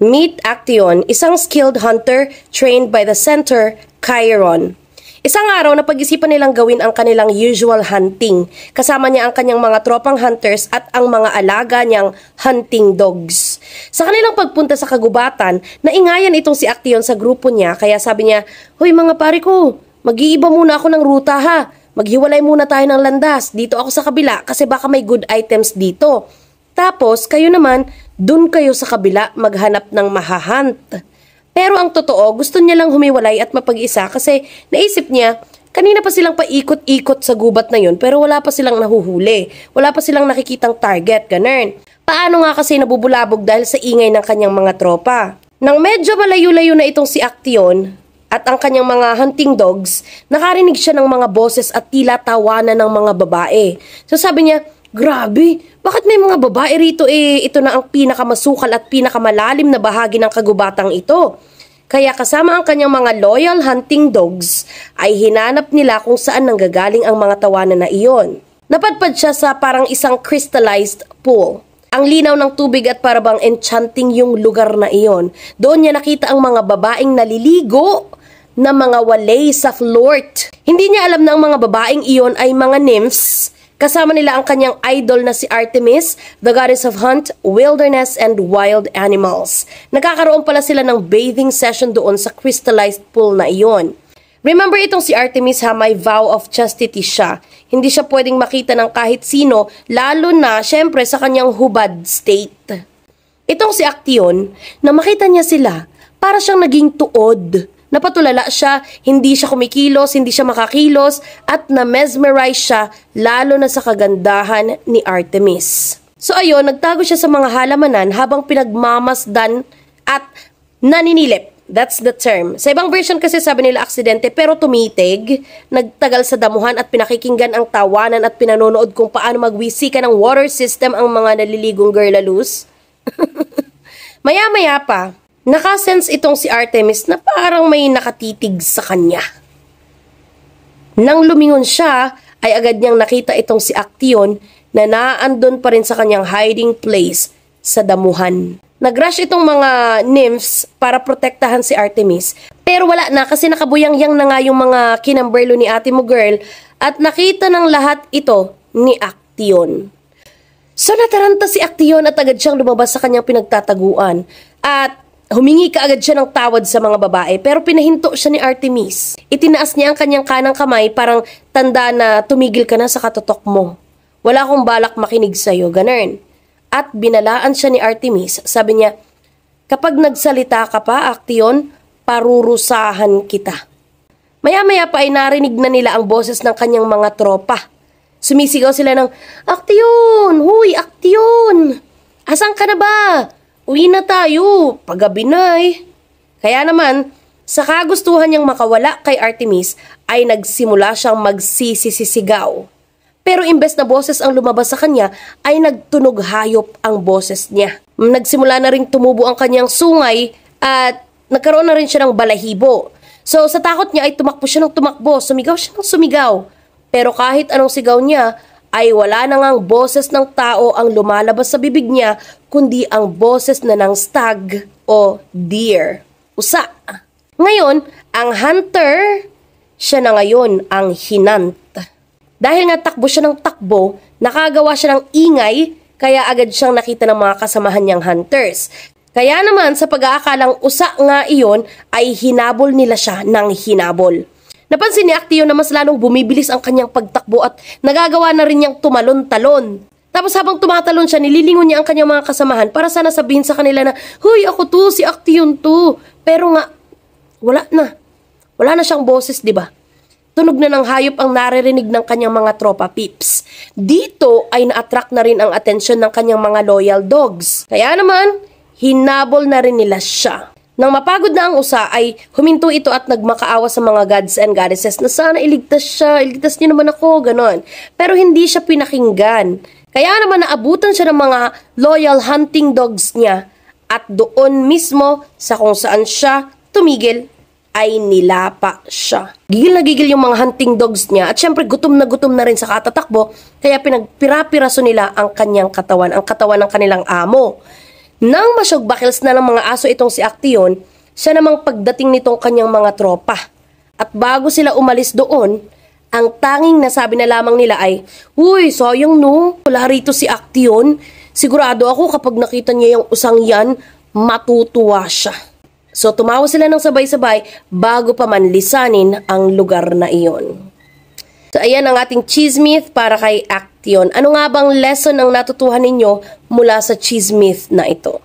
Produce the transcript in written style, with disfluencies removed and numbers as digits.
Meet Actaeon, isang skilled hunter trained by the Center Chiron. Isang araw na pag-isipan nilang gawin ang kanilang usual hunting. Kasama niya ang kanyang mga tropang hunters at ang mga alaga niyang hunting dogs. Sa kanilang pagpunta sa kagubatan, naingayan itong si Actaeon sa grupo niya kaya sabi niya, "Hoy mga pare ko, mag-iiba muna ako ng ruta ha. Maghiwalay muna tayo ng landas. Dito ako sa kabila kasi baka may good items dito. Tapos kayo naman, dun kayo sa kabila maghanap ng mahahunt." Pero ang totoo, gusto niya lang humiwalay at mapag-isa kasi naisip niya, kanina pa silang paikot-ikot sa gubat na yun pero wala pa silang nahuhuli. Wala pa silang nakikitang target, ganun. Paano nga kasi nabubulabog dahil sa ingay ng kanyang mga tropa? Nang medyo malayo-layo na itong si Actaeon at ang kanyang mga hunting dogs, nakarinig siya ng mga boses at tila tawanan ng mga babae. So sabi niya, "Grabe, bakit may mga babae rito ito na ang pinakamasukal at pinakamalalim na bahagi ng kagubatang ito?" Kaya kasama ang kanyang mga loyal hunting dogs ay hinanap nila kung saan nanggagaling ang mga tawanan na iyon. Napadpad siya sa parang isang crystallized pool. Ang linaw ng tubig at parabang enchanting yung lugar na iyon. Doon niya nakita ang mga babaeng naliligo na mga walay sa float. Hindi niya alam na ang mga babaeng iyon ay mga nymphs. Kasama nila ang kanyang idol na si Artemis, the goddess of hunt, wilderness, and wild animals. Nagkakaroon pala sila ng bathing session doon sa crystallized pool na iyon. Remember itong si Artemis ha, may vow of chastity siya. Hindi siya pwedeng makita ng kahit sino, lalo na syempre sa kanyang hubad state. Itong si Actaeon, na makita niya sila, para siyang naging tuod. Napatulala siya, hindi siya kumikilos, hindi siya makakilos, at na-mesmerize siya lalo na sa kagandahan ni Artemis. So ayun, nagtago siya sa mga halamanan habang pinagmamasdan at naninilip. That's the term. Sa ibang version kasi sabi nila aksidente pero tumitig, nagtagal sa damuhan at pinakikinggan ang tawanan at pinanonood kung paano magwisika ng water system ang mga naliligong girlalus. Maya-maya pa, nakasense itong si Artemis na parang may nakatitig sa kanya. Nang lumingon siya, ay agad niyang nakita itong si Actaeon na naandun pa rin sa kanyang hiding place sa damuhan. Nagrush itong mga nymphs para protektahan si Artemis. Pero wala na kasi nakabuyang-yang na nga yung mga kinamberlo ni ate mo girl at nakita ng lahat ito ni Actaeon. So nataranta si Actaeon at agad siyang lumabas sa kanyang pinagtataguan at humingi kaagad siya ng tawad sa mga babae pero pinahinto siya ni Artemis. Itinaas niya ang kanyang kanang kamay parang tanda na tumigil ka na sa katotok mo. Wala akong balak makinig sa'yo, ganun. At binalaan siya ni Artemis. Sabi niya, "Kapag nagsalita ka pa, Actaeon, parurusahan kita." Maya-maya pa ay narinig na nila ang boses ng kanyang mga tropa. Sumisigaw sila ng, "Actaeon! Huy, Actaeon! Asan ka na ba? Uwi na tayo, paggabi na eh." Kaya naman, sa kagustuhan niyang makawala kay Artemis, ay nagsimula siyang magsisisigaw. Pero imbes na boses ang lumabas sa kanya, ay nagtunog hayop ang boses niya. Nagsimula na rin tumubo ang kanyang sungay at nagkaroon na rin siya ng balahibo. So sa takot niya ay tumakbo siya ng tumakbo, sumigaw siya ng sumigaw. Pero kahit anong sigaw niya, ay wala na ngang boses ng tao ang lumalabas sa bibig niya, kundi ang boses na ng stag o deer. Usa. Ngayon, ang hunter, siya na ngayon ang hinant. Dahil nga takbo siya ng takbo, nakagawa siya ng ingay, kaya agad siyang nakita ng mga kasamahan niyang hunters. Kaya naman sa pag-aakalang usa nga iyon, ay hinabol nila siya ng hinabol. Napansin ni Actaeon na mas lalong bumibilis ang kanyang pagtakbo at nagagawa na rin niyang tumalon-talon. Tapos habang tumatalon siya, nililingon niya ang kanyang mga kasamahan para sana sabihin sa kanila na, "Huy, ako to, si Actaeon to." Pero nga, wala na. Wala na siyang boses, di ba? Tunog na ng hayop ang naririnig ng kanyang mga tropa pips. Dito ay na-attract na rin ang atensyon ng kanyang mga loyal dogs. Kaya naman, hinabol na rin nila siya. Nang mapagod na ang usa ay huminto ito at nagmakaawa sa mga gods and goddesses na sana iligtas siya, iligtas niyo naman ako, ganon. Pero hindi siya pinakinggan. Kaya naman naabutan siya ng mga loyal hunting dogs niya at doon mismo sa kung saan siya tumigil ay nilapa siya. Gigil na gigil yung mga hunting dogs niya at syempre gutom na rin sa katatakbo kaya pinagpira-piraso nila ang kanyang katawan, ang katawan ng kanilang amo. Nang masyog-bakils na ng mga aso itong si Actaeon, siya namang pagdating nitong kanyang mga tropa. At bago sila umalis doon, ang tanging nasabi na lamang nila ay, "Uy, sayang no, wala rito si Actaeon. Sigurado ako kapag nakita niya yung usang yan, matutuwa siya." So tumawa sila ng sabay-sabay bago pa man lisanin ang lugar na iyon. So ayan ang ating chismith para kay Actaeon. Ano nga bang lesson ang natutuhan ninyo mula sa chismith na ito?